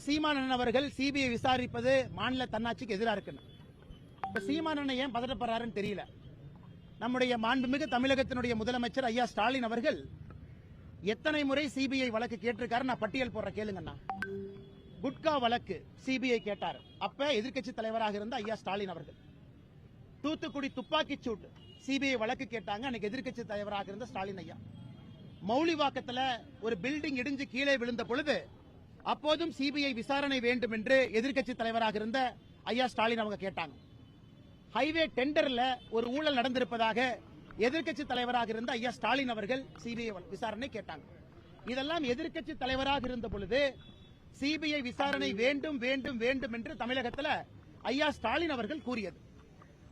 சீமானன் அவர்கள் சிபிஐ விசாரிப்பது மாநில தன்னாட்சிக்கு எதிராக இருக்குன்னு இப்ப சீமானன் ஏன் பதட்டப்படுறாருன்னு தெரியல. நம்முடைய மாண்புமிகு தமிழகத்தினுடைய முதலமைச்சர் ஐயா ஸ்டாலின் அவர்கள் எத்தனை முறை சிபிஐ வழக்கு கேட்டிருக்காரு, நான் பட்டியல் போடுற கேளுங்கண்ணா. குட்கா வழக்கு சிபிஐ கேட்டார், அப்ப எதிர்க்கட்சி தலைவராக இருந்த ஐயா ஸ்டாலின் அவர்கள். தூத்துக்குடி துப்பாக்கி சூட்டு சிபிஐ வழக்கு கேட்டாங்க, அன்னைக்கு எதிர்க்கட்சி தலைவராக இருந்த ஸ்டாலின் ஐயா. மௌலிவாக்கத்துல ஒரு பில்டிங் இடிஞ்சு கீழே விழுந்த பொழுது அப்போதும் சிபிஐ விசாரணை வேண்டும் என்று எதிர்க்கட்சி தலைவராக இருந்த ஐயா ஸ்டாலின் அவங்க கேட்டாங்க. ஹைவே டெண்டர்ல ஒரு ஊழல் நடந்திருப்பதாக எதிர்க்கட்சி தலைவராக இருந்த ஐயா ஸ்டாலின் அவர்கள் சிபிஐ விசாரணை கேட்டாங்க. இதெல்லாம் எதிர்க்கட்சி தலைவராக இருந்த பொழுது சிபிஐ விசாரணை வேண்டும் வேண்டும் வேண்டும் என்று தமிழகத்தில் ஐயா ஸ்டாலின் அவர்கள் கூறியது.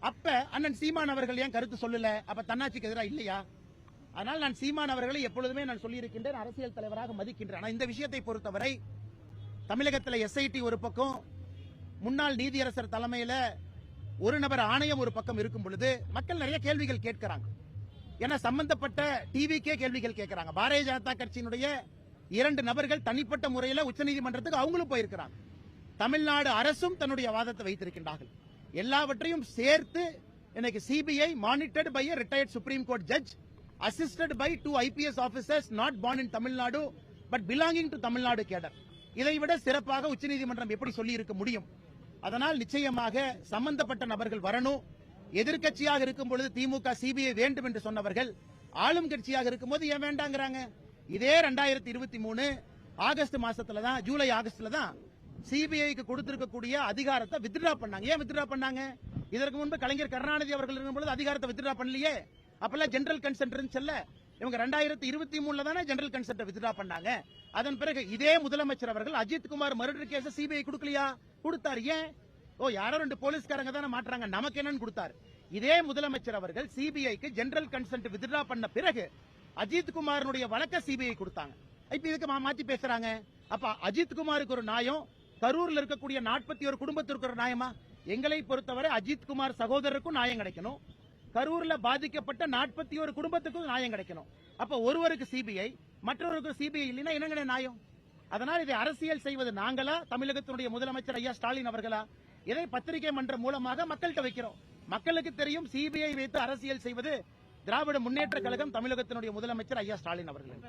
அப்ப அண்ணன் சீமான் அவர்கள் ஏன் கருத்து சொல்லல? அப்ப தன்னாட்சிக்கு எதிராக இல்லையா? அதனால் நான் சீமான் அவர்களை எப்பொழுதுமே நான் சொல்லியிருக்கின்றேன், அரசியல் தலைவராக மதிக்கின்றேன். இந்த விஷயத்தை பொறுத்தவரை தமிழகத்தில் எஸ்ஐடி ஒரு பக்கம், முன்னாள் நீதியரசர் தலைமையில் ஒரு நபர் ஆணையம் ஒரு பக்கம் இருக்கும் பொழுது மக்கள் நிறைய கேள்விகள் கேட்கிறாங்க. ஏன்னா சம்பந்தப்பட்ட டிவிக்கே கேள்விகள் கேட்கிறாங்க. பாரதிய ஜனதா கட்சியினுடைய 2 நபர்கள் தனிப்பட்ட முறையில் உச்சநீதிமன்றத்துக்கு அவங்களும் போயிருக்கிறாங்க. தமிழ்நாடு அரசும் தன்னுடைய வாதத்தை வைத்திருக்கின்றார்கள். எல்லாவற்றையும் சேர்த்து இன்னைக்கு CBI monitored by a retired Supreme Court judge assisted by 2 IPS officers not born in Tamil Nadu but belonging to Tamil Nadu cadre. இதைவிட சிறப்பாக உச்சநீதிமன்றம் எப்படி சொல்லி இருக்க முடியும்? அதனால் நிச்சயமாக சம்பந்தப்பட்ட நபர்கள் வரணும். எதிர்க்கட்சியாக இருக்கும் பொழுது திமுக சிபிஐ வேண்டும் என்று சொன்னவர்கள் ஆளும் கட்சியாக இருக்கும்போது ஏன் வேண்டாங்கிறாங்க? இதே 2023 ஆகஸ்ட் மாசத்துல தான், ஜூலை ஆகஸ்ட்ல தான் சிபிஐக்கு கொடுத்திருக்கக்கூடிய அதிகாரத்தை வித்ட்ரா பண்ணாங்க. ஏன் வித்ட்ரா பண்ணாங்க? இதற்கு முன்பு கலைஞர் கருணாநிதி அவர்கள் இருக்கும் பொழுது அதிகாரத்தை வித்ட்ரா பண்ணலையே. அப்பெல்லாம் ஜெனரல் கன்சென்ட் இருந்துச்சுல்ல. இவங்க 2023 தானே ஜெனரல் கன்சென்ட் வித்ட்ரா பண்ணாங்க. அதன் பிறகு இதே முதலமைச்சர் அவர்கள் அஜித்குமார் மர்டர் கேஸ் சிபிஐ கொடுக்கலையா? கொடுத்தார். ஏன்? யாரோ 2 போலீஸ்காரங்க தானே மாற்றாங்க, நமக்கு என்னன்னு கொடுத்தாரு. இதே முதலமைச்சர் அவர்கள் சிபிஐக்கு ஜெனரல் கன்சென்ட் வித்ட்ரா பண்ண பிறகு அஜித்குமாரனுடைய வழக்க சிபிஐ கொடுத்தாங்க. இப்ப இதுக்கு மாத்தி பேசுறாங்க. அப்ப அஜித்குமாருக்கு ஒரு நியாயம், கரூர்ல இருக்கக்கூடிய 41 குடும்பத்திற்கு ஒரு நியாயமா? எங்களை பொறுத்தவரை அஜித்குமார் சகோதரருக்கும் நியாயம் கிடைக்கணும், கரூர்ல பாதிக்கப்பட்ட 41 குடும்பத்துக்கும் நியாயம் கிடைக்கணும். அப்ப ஒருவருக்கு சிபிஐ, மற்றொருக்கு சிபிஐ இல்லைன்னா என்னங்க நியாயம்? அதனால் இதை அரசியல் செய்வது நாங்களா, தமிழகத்தினுடைய முதலமைச்சர் ஐயா ஸ்டாலின் அவர்களா? இதை பத்திரிகை மன்றம் மூலமாக மக்கள்கிட்ட வைக்கிறோம். மக்களுக்கு தெரியும் சிபிஐ வைத்து அரசியல் செய்வது திராவிட முன்னேற்ற கழகம், தமிழகத்தினுடைய முதலமைச்சர் ஐயா ஸ்டாலின் அவர்கள்.